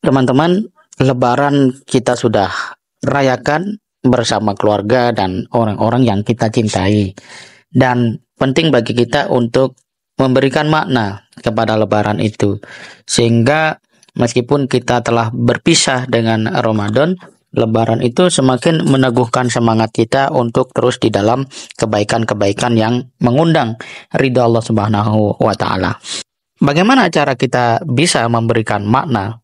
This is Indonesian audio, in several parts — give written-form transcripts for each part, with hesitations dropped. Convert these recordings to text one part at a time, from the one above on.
Teman-teman, Lebaran kita sudah rayakan bersama keluarga dan orang-orang yang kita cintai. Dan penting bagi kita untuk memberikan makna kepada Lebaran itu. Sehingga meskipun kita telah berpisah dengan Ramadan, Lebaran itu semakin meneguhkan semangat kita untuk terus di dalam kebaikan-kebaikan yang mengundang ridha Allah Subhanahu wa Ta'ala. Bagaimana cara kita bisa memberikan makna?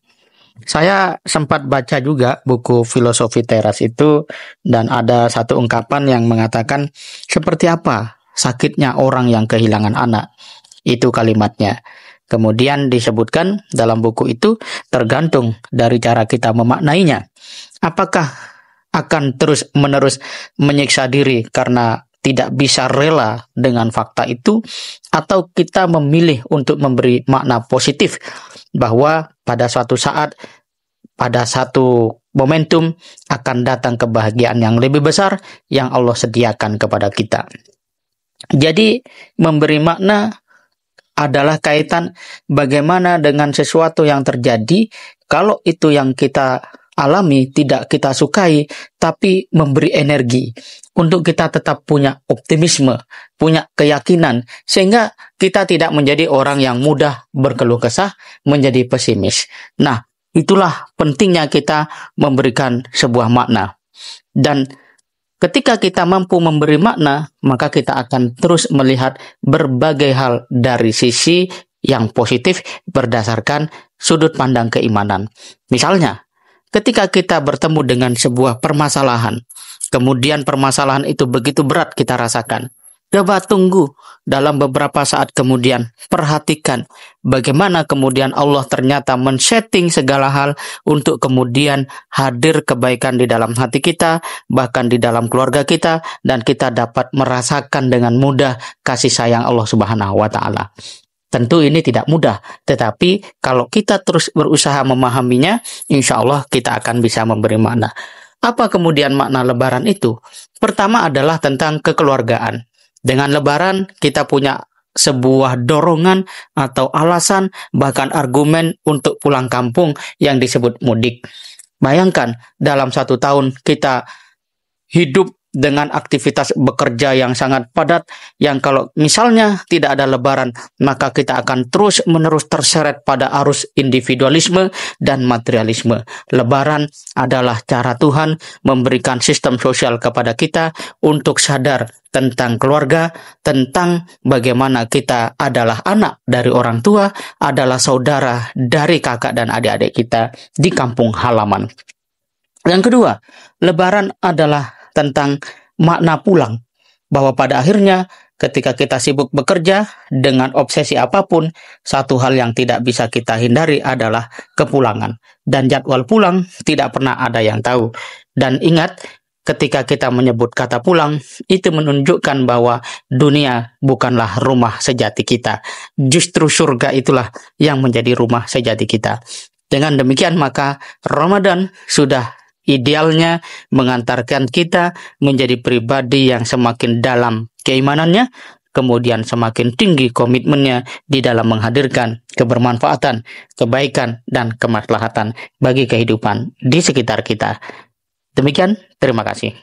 Saya sempat baca juga buku Filosofi Teras itu, dan ada satu ungkapan yang mengatakan seperti apa sakitnya orang yang kehilangan anak. Itu kalimatnya. Kemudian disebutkan dalam buku itu tergantung dari cara kita memaknainya. Apakah akan terus-menerus menyiksa diri karena tidak bisa rela dengan fakta itu, atau kita memilih untuk memberi makna positif bahwa pada suatu saat, pada satu momentum akan datang kebahagiaan yang lebih besar yang Allah sediakan kepada kita. Jadi memberi makna adalah kaitan bagaimana dengan sesuatu yang terjadi, kalau itu yang kita alami tidak kita sukai, tapi memberi energi untuk kita tetap punya optimisme, punya keyakinan, sehingga kita tidak menjadi orang yang mudah berkeluh kesah, menjadi pesimis. Nah, itulah pentingnya kita memberikan sebuah makna. Dan ketika kita mampu memberi makna, maka kita akan terus melihat berbagai hal dari sisi yang positif berdasarkan sudut pandang keimanan. Misalnya, ketika kita bertemu dengan sebuah permasalahan, kemudian permasalahan itu begitu berat kita rasakan, coba tunggu dalam beberapa saat kemudian, perhatikan bagaimana kemudian Allah ternyata men-setting segala hal untuk kemudian hadir kebaikan di dalam hati kita, bahkan di dalam keluarga kita, dan kita dapat merasakan dengan mudah kasih sayang Allah Subhanahu wa Ta'ala. Tentu ini tidak mudah, tetapi kalau kita terus berusaha memahaminya, insya Allah kita akan bisa memberi makna. Apa kemudian makna Lebaran itu? Pertama adalah tentang kekeluargaan. Dengan Lebaran kita punya sebuah dorongan atau alasan, bahkan argumen untuk pulang kampung yang disebut mudik. Bayangkan dalam satu tahun kita hidup dengan aktivitas bekerja yang sangat padat, yang kalau misalnya tidak ada Lebaran, maka kita akan terus-menerus terseret pada arus individualisme dan materialisme. Lebaran adalah cara Tuhan memberikan sistem sosial kepada kita untuk sadar tentang keluarga, tentang bagaimana kita adalah anak dari orang tua, adalah saudara dari kakak dan adik-adik kita di kampung halaman. Yang kedua, Lebaran adalah tentang makna pulang, bahwa pada akhirnya ketika kita sibuk bekerja dengan obsesi apapun, satu hal yang tidak bisa kita hindari adalah kepulangan, dan jadwal pulang tidak pernah ada yang tahu. Dan ingat, ketika kita menyebut kata pulang, itu menunjukkan bahwa dunia bukanlah rumah sejati kita, justru surga itulah yang menjadi rumah sejati kita. Dengan demikian maka Ramadan sudah idealnya mengantarkan kita menjadi pribadi yang semakin dalam keimanannya, kemudian semakin tinggi komitmennya di dalam menghadirkan kebermanfaatan, kebaikan, dan kemaslahatan bagi kehidupan di sekitar kita. Demikian, terima kasih.